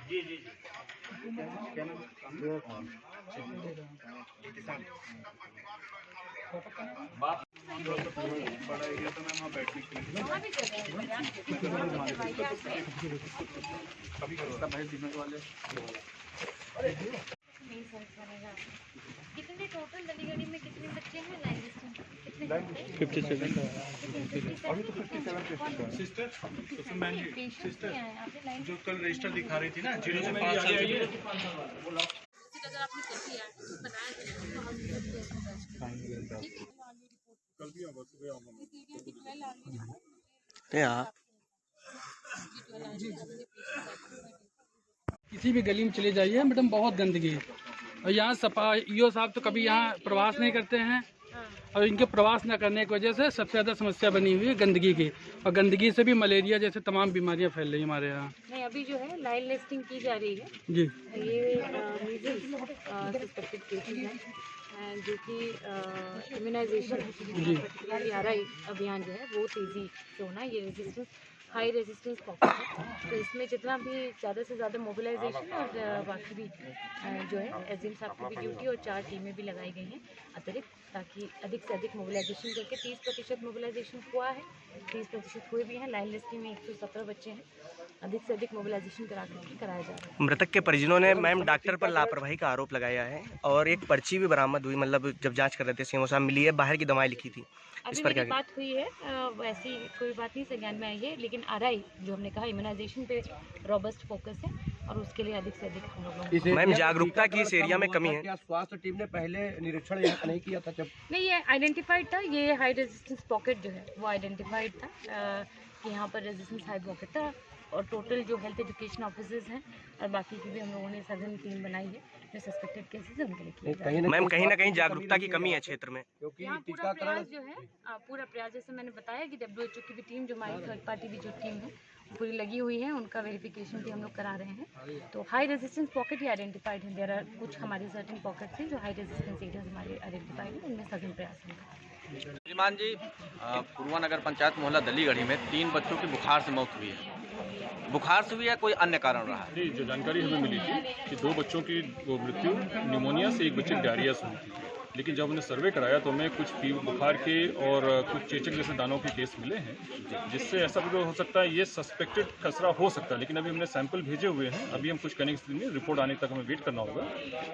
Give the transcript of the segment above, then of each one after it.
जी जी जी। बड़ा एरिया तो मैम वहाँ बैठने के लिए कभी करो भाई दिनों वाले नहीं समझ बनेगा। कितने टोटल दलीगढ़ी में कितने बच्चे हैं लाइन लिस्टिंग? 57 अभी तो 57 पेशेंट है सिस्टर। तो मैम सिस्टर जो कल रजिस्टर दिखा रही थी ना 0 से 5 साल के अगर आपने कर दिया तो बनाया तो हम कल भी आऊंगा सुबह आऊंगा किसी भी गली में चले जाइए मैडम, बहुत गंदगी है। और यहाँ सफाईओ साहब तो कभी यहाँ प्रवास नहीं करते हैं, और इनके प्रवास न करने की वजह से सबसे ज़्यादा समस्या बनी हुई है गंदगी की, और गंदगी से भी मलेरिया जैसे तमाम बीमारियाँ फैल रही हैं हमारे यहाँ। नहीं, अभी जो है लाइन लिस्टिंग की जा रही है जी। ये सस्पेक्टेड केसेस हैं जो कि इम्यूनाइजेशन पर्टिकुलरली RI अभियान जो है वो तेज़ी से होना, ये रेजिस्टेंस हाई रेजिस्टेंस पॉकेट है, तो इसमें जितना भी ज़्यादा से ज़्यादा मोबिलाइजेशन और बाकी भी जो है एसडीएम साहब की भी ड्यूटी और 4 टीमें भी लगाई गई हैं अतिरिक्त, ताकि अधिक से अधिक मोबिलाइजेशन करके 30% मोबिलाइजेशन हुआ है, 30% हुए भी हैं। लाइन लिस्टिंग में 117 बच्चे हैं, अधिक से अधिक मोबिलाइजेशन कराया जा रहा है। मृतक के परिजनों ने मैम डॉक्टर पर लापरवाही का आरोप लगाया है, और एक पर्ची भी बरामद हुई, मतलब जब जांच कर रहे थे सीएमओ साहब मिली है, बाहर की दवाएं लिखी थी। अभी मेरी बात हुई है, वैसी कोई बात नहीं संज्ञान में आई है, लेकिन RI जो हमने कहा इम्यूनाइजेशन पे रॉबस्ट फोकस है और उसके लिए अधिक से अधिक हम लोगों मैम जागरूकता की इस एरिया में कमी है। क्या स्वास्थ्य टीम ने पहले निरीक्षण यहाँ नहीं किया था? जब नहीं, ये आइडेंटिफाइड था, ये हाई रेजिस्टेंस पॉकेट जो है वो आइडेंटिफाइड था कि यहाँ पर रेजिस्टेंस हाई पॉकेट था, और टोटल जो हेल्थ एजुकेशन ऑफिसर्स हैं और बाकी की भी हम लोगों ने सघन टीम बनाई है जो सस्पेक्टेड केसेस है उनके लिए। मैम कहीं ना कहीं जागरूकता की कमी है क्षेत्र में, क्योंकि पूरा प्रयास जो है पूरा प्रयास, जैसे मैंने बताया कि WHO की भी टीम जो हमारी थर्ड पार्टी भी जो टीम है पूरी लगी हुई है, उनका वेरिफिकेशन भी हम लोग करा रहे हैं। तो हाई रेजिस्टेंस पॉकेट ही आइडेंटिफाइड है, देयर आर कुछ हमारे सर्टेन पॉकेट्स हैं जो हाई रेजिस्टेंस एरियाज हमारे आइडेंटिफाइड है, उनमें सघन प्रयास होगा। श्रीमान जी, पुरवा नगर पंचायत मोहल्ला दलीगढ़ी में 3 बच्चों की बुखार से मौत हुई है। बुखार से हुई या कोई अन्य कारण रहा? नहीं, जो जानकारी हमें मिली थी कि 2 बच्चों की मृत्यु निमोनिया से, 1 बच्चे की डायरिया से हुई थी, लेकिन जब हमने सर्वे कराया तो हमें कुछ बुखार के और कुछ चेचक जैसे दानों के केस मिले हैं, जिससे ऐसा भी हो सकता है ये सस्पेक्टेड खसरा हो सकता है, लेकिन अभी हमने सैंपल भेजे हुए हैं, अभी हम कुछ करने की स्थिति में, रिपोर्ट आने तक हमें वेट करना होगा।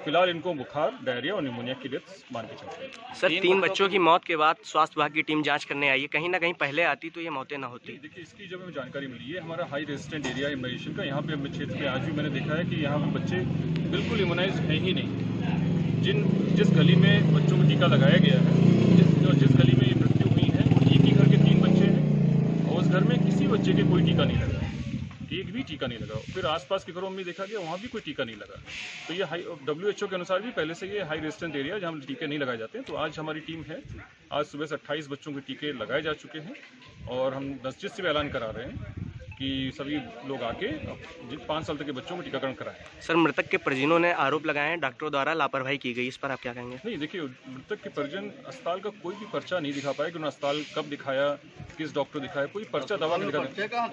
फिलहाल इनको बुखार, डायरिया और निमोनिया की डेथ मान के चलते हैं। सर 3 बच्चों की मौत के बाद स्वास्थ्य विभाग की टीम जाँच करने आई है, कहीं ना कहीं पहले आती तो ये मौतें न होती। देखिए, इसकी जब हमें जानकारी मिली है, हमारा हाई रेजिस्टेंट एरिया इम्यूनाइजेशन का, यहाँ पे अपने क्षेत्र में आज भी मैंने देखा है कि यहाँ पे बच्चे बिल्कुल इम्यूनाइज है ही नहीं। जिस गली में बच्चों को टीका लगाया गया है, जिस गली में ये मृत्यु हुई है, वो एक ही घर के 3 बच्चे हैं, और उस घर में किसी बच्चे के कोई टीका नहीं लगा, एक भी टीका नहीं लगा। फिर आसपास के घरों में देखा गया, वहाँ भी कोई टीका नहीं लगा। तो ये WHO के अनुसार भी पहले से ये हाई रेजिस्टेंट एरिया जहाँ टीके नहीं लगाए जाते हैं। तो आज हमारी टीम है, आज सुबह से 28 बच्चों के टीके लगाए जा चुके हैं, और हम 10 से भी ऐलान करा रहे हैं कि सभी लोग आके जिन 5 साल तक के बच्चों को टीकाकरण कराएं। सर मृतक के परिजनों ने आरोप लगाए हैं डॉक्टरों द्वारा लापरवाही की गई, इस पर आप क्या कहेंगे? नहीं, देखिए, मृतक के परिजन अस्पताल का कोई भी पर्चा नहीं दिखा पाए कि उन्होंने अस्पताल कब दिखाया, किस डॉक्टर दिखाया, कोई पर्चा दवा नहीं दिखा,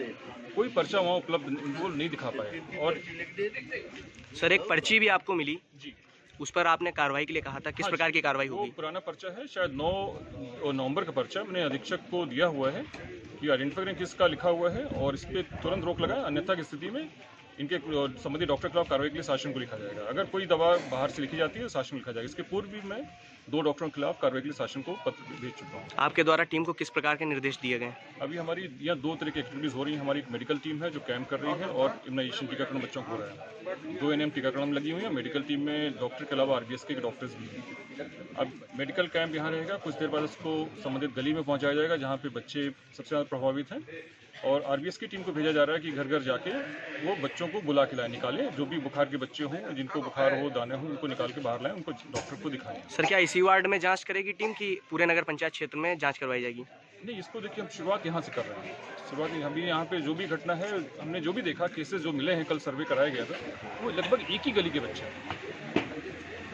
कोई पर्चा वहाँ उपलब्ध वो नहीं दिखा पाए। और सर एक पर्ची भी आपको मिली जी, उस पर आपने कार्रवाई के लिए कहा था, किस प्रकार की कार्रवाई होगी? पुराना पर्चा है, शायद 9 नवंबर का पर्चा मैंने अधीक्षक को दिया हुआ है कि आइडेंटिफाई करें किसका लिखा हुआ है, और इस पर तुरंत रोक लगाए, अन्यथा की स्थिति में इनके संबंधित डॉक्टर के खिलाफ कार्रवाई के लिए शासन को लिखा जाएगा। अगर कोई दवा बाहर से लिखी जाती है तो शासन को लिखा जाएगा। इसके पूर्व भी मैं 2 डॉक्टरों के खिलाफ कार्रवाई के लिए शासन को पत्र भेज चुका हूँ। आपके द्वारा टीम को किस प्रकार के निर्देश दिए गए? अभी हमारी यहाँ 2 तरह की एक्टिविटीज़ हो रही हैं। हमारी एक मेडिकल टीम है जो कैंप कर रही है, और इम्यूनाइजेशन टीकाकरण बच्चों को हो रहा है। 2 NM टीकाकरण लगी हुई है। मेडिकल टीम में डॉक्टर के अलावा RBSK के डॉक्टर्स भी हैं। अब मेडिकल कैंप यहाँ रहेगा, कुछ देर बाद उसको संबंधित गली में पहुँचाया जाएगा जहाँ पे बच्चे सबसे ज़्यादा प्रभावित हैं, और RBS की टीम को भेजा जा रहा है कि घर घर जाके वो बच्चों को बुला के लाए, निकालें, जो भी बुखार के बच्चे हों, जिनको बुखार हो, दाने हों, उनको निकाल के बाहर लाएं, उनको डॉक्टर को दिखाएं। सर क्या इसी वार्ड में जांच करेगी टीम की पूरे नगर पंचायत क्षेत्र में जांच करवाई जाएगी? नहीं, इसको देखिए, हम शुरुआत यहाँ से कर रहे हैं। शुरुआत अभी यहाँ पे जो भी घटना है, हमने जो भी देखा, केसेस जो मिले हैं, कल सर्वे कराया गया था, वो लगभग एक ही गली के बच्चे हैं।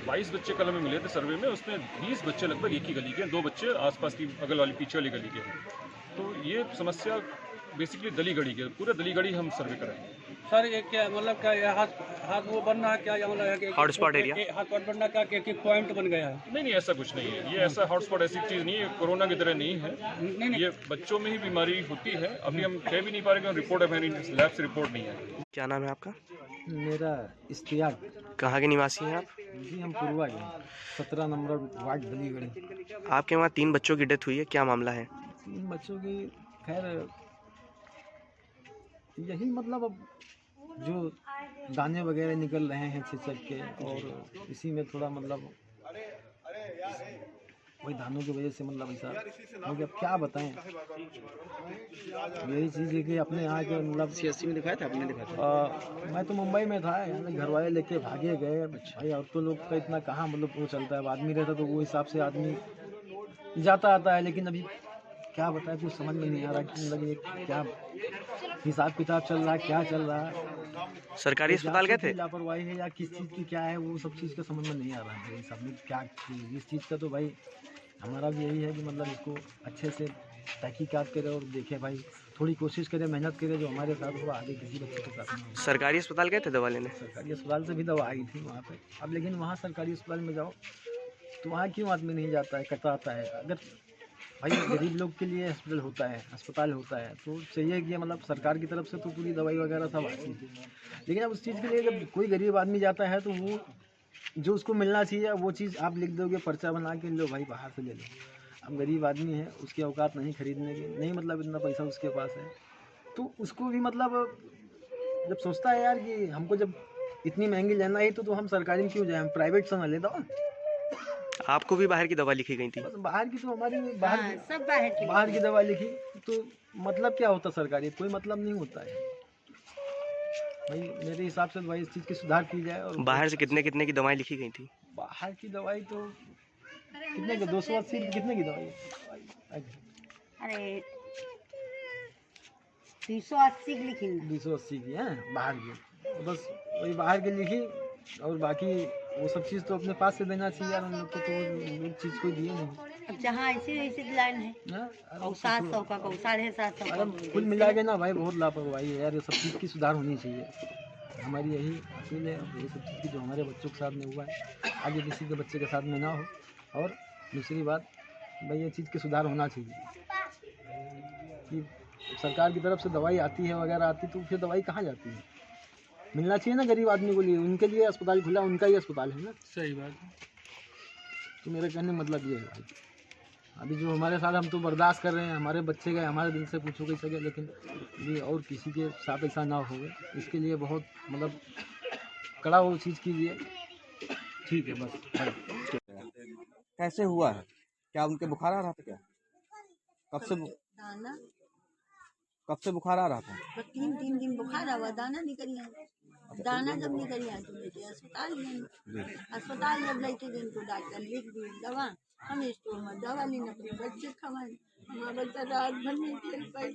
22 बच्चे कल हमें मिले थे सर्वे में, उसमें 20 बच्चे लगभग एक ही गली के हैं, 2 बच्चे आसपास की बगल वाली पीछे वाली गली के हैं। तो ये समस्या बेसिकली दली गली के, पूरे दली गली हम सर्वे कराएंगे। सर ये क्या मतलब क्या ये हाथ वो बनना है क्या, हॉटस्पॉट एरिया हॉटस्पॉट बनना क्या कि पॉइंट बन गया है? नहीं, ऐसा कुछ नहीं है, ये ऐसा हॉटस्पॉट ऐसी चीज़ नहीं है, कोरोना की तरह नहीं है। नहीं। ये बच्चों में ही बीमारी होती है, अभी हम कह भी नहीं पा रहे कि रिपोर्ट है, लैब से रिपोर्ट नहीं है। क्या नाम है आपका? मेरा इश्तियाक कहाँ के निवासी हैं आप? जी, हम पूर्वा हैं, 17 नंबर वार्ड दलीगढ़ी। आपके वहाँ 3 बच्चों की डेथ हुई है, क्या मामला है? 3 बच्चों की खैर यही मतलब अब जो दाने वगैरह निकल रहे हैं छिचक के, और इसी में थोड़ा मतलब वही दानों की वजह से मतलब ऐसा मुझे अब क्या बताएं। यही चीज़ है कि अपने यहाँ के मतलब CSC में दिखाया था आपने? दिखाया था। मैं तो मुंबई में था, यहाँ घर वाले लेके भागे गए भाई। और तो लोग का इतना कहाँ मतलब वो चलता है, अब आदमी रहता तो वो हिसाब से आदमी जाता आता है, लेकिन अभी क्या बताए कुछ समझ में नहीं आ रहा कि मतलब ये क्या हिसाब किताब चल रहा है, क्या चल रहा है। सरकारी अस्पताल गए थे? लापरवाही है या किस चीज़ की क्या है, वो सब चीज़ का समझ में नहीं आ रहा है। सब में क्या इस चीज़ का तो भाई हमारा भी यही है कि मतलब इसको अच्छे से तहकीकात करे और देखे भाई, थोड़ी कोशिश करे, मेहनत करे, जो हमारे साथ हुआ आगे किसी बच्चे के साथ नहीं हो। सरकारी अस्पताल गए थे दवा लेने? सरकारी अस्पताल से भी दवा आई थी वहाँ पे। अब लेकिन वहाँ सरकारी अस्पताल में जाओ तो वहाँ क्यों आदमी नहीं जाता है, कतराता है। अगर भाई गरीब लोग के लिए हॉस्पिटल होता है, अस्पताल होता है, तो चाहिए कि मतलब सरकार की तरफ से तो पूरी दवाई वगैरह सब आती थी। लेकिन अब उस चीज़ के लिए जब कोई गरीब आदमी जाता है तो वो जो उसको मिलना चाहिए वो चीज़ आप लिख दोगे, पर्चा बना के लो भाई बाहर से ले लो। अब गरीब आदमी है, उसकी औकात नहीं खरीदने की, नहीं मतलब इतना पैसा उसके पास है, तो उसको भी मतलब जब सोचता है यार कि हमको जब इतनी महंगी लेना है तो हम सरकारी में क्यों जाए, हम प्राइवेट से ना ले दो। आपको भी बाहर की दवा लिखी गई थी? बस बाहर की तो हमारी सब बाहर की दवा लिखी, तो मतलब क्या होता सरकारी, कोई मतलब नहीं होता है भाई। मेरे हिसाब से भाई इस चीज़ की सुधार की जाए। और बाहर से कितने कितने की दवाएं लिखी गई थी? बाहर की दवाई तो कितने की, 280 कितने की दवाई? अरे 280 की लिखी ना। 280 की है बाहर की, तो बस वही बाहर की लिखी, और बाकी वो सब चीज़ तो अपने पास से देना चाहिए यार, हम लोग को तो वो चीज़ कोई दिए नहीं। अब जहाँ ऐसे लाइन है हाँ, और 700 का 750 का। अरे कुल मिला के ना भाई बहुत लापरवाही है यार, ये सब चीज़ की सुधार होनी चाहिए। हमारी यही अपील है, ये सब चीज़ की जो हमारे बच्चों के साथ में हुआ है आगे किसी के बच्चे के साथ में ना हो। और दूसरी बात भाई ये चीज़ की सुधार होना चाहिए कि सरकार की तरफ से दवाई आती है वगैरह आती, तो फिर दवाई कहाँ जाती है, मिलना चाहिए ना गरीब आदमी को लिए, उनके लिए अस्पताल खुला, उनका ही अस्पताल है ना। सही बात है। तो मेरे कहने मतलब ये है भाई, अभी जो हमारे साथ हम तो बर्दाश्त कर रहे हैं, हमारे बच्चे गए, हमारे दिल से पूछो कैसे गए, लेकिन ये और किसी के साथ ऐसा ना हो, इसके लिए बहुत मतलब कड़ा वो चीज़ कीजिए। ठीक है बस। कैसे हुआ है? क्या उनके बुखार आ रहा था? क्या दाना कब से बुखार आ रहा था? तो 3 दिन बुखार हुआ, दाना निकल गया। दाना जब निकल गया तो लेके अस्पताल गए। अस्पताल जब लेके गए तो डॉक्टर लिख दी दवा, हम स्टोर में दवा लेने अपने बच्चे खवाए। हमारा बच्चा रात भर नहीं खेल पाई,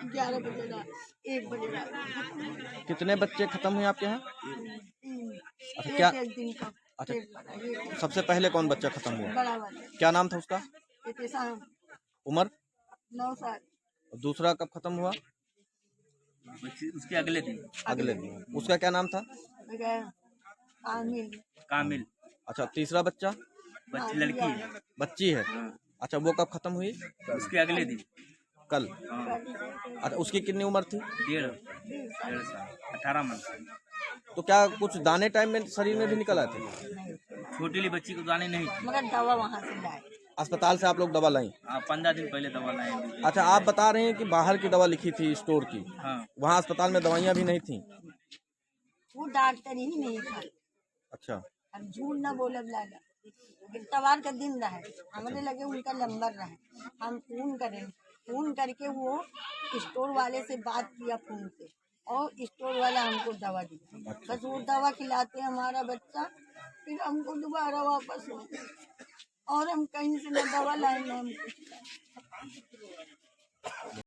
11 बजे रात, 1 बजे रात। कितने बच्चे खत्म हुए आपके यहाँ? 3। अच्छा, क्या एक दिन का अच्छा, पेट भरा, एक सबसे पहले कौन बच्चा खत्म हुआ? बड़ा वाला क्या नाम था उसका? उम्र? 9 साल। दूसरा कब खत्म हुआ? उसके अगले दिन। अगले दिन। उसका क्या नाम था? कामिल। अच्छा, तीसरा बच्चा? बच्ची लड़की है। बच्ची है। अच्छा, वो कब खत्म हुई? उसके अगले दिन। कल। अच्छा, उसकी कितनी उम्र थी? 1.5 साल, 18 मंथ। तो क्या कुछ दाने टाइम में शरीर में भी निकल आए थे? छोटी ली बच्ची को दाने नहीं थी। मगर दवा वहाँ से लाए। अस्पताल से आप लोग दवा लाई? 15 दिन पहले दवा लाए। अच्छा, आप बता रहे हैं कि बाहर की दवा लिखी थी स्टोर की। हाँ। वहाँ अस्पताल में दवाइयाँ भी नहीं थी? वो डॉक्टर ही नहीं था। अच्छा। अब झूठ न बोलब लागा, तवार का दिन रहा, हमारे लगे उनका नंबर रहा, हम फोन करें, फोन करके वो स्टोर वाले से बात किया फोन से, और स्टोर वाला हमको दवा दी। बस वो दवा खिलाते हमारा बच्चा, फिर हमको दोबारा वापस हो, और हम कहीं से न दवा लाए न हम कुछ लाए।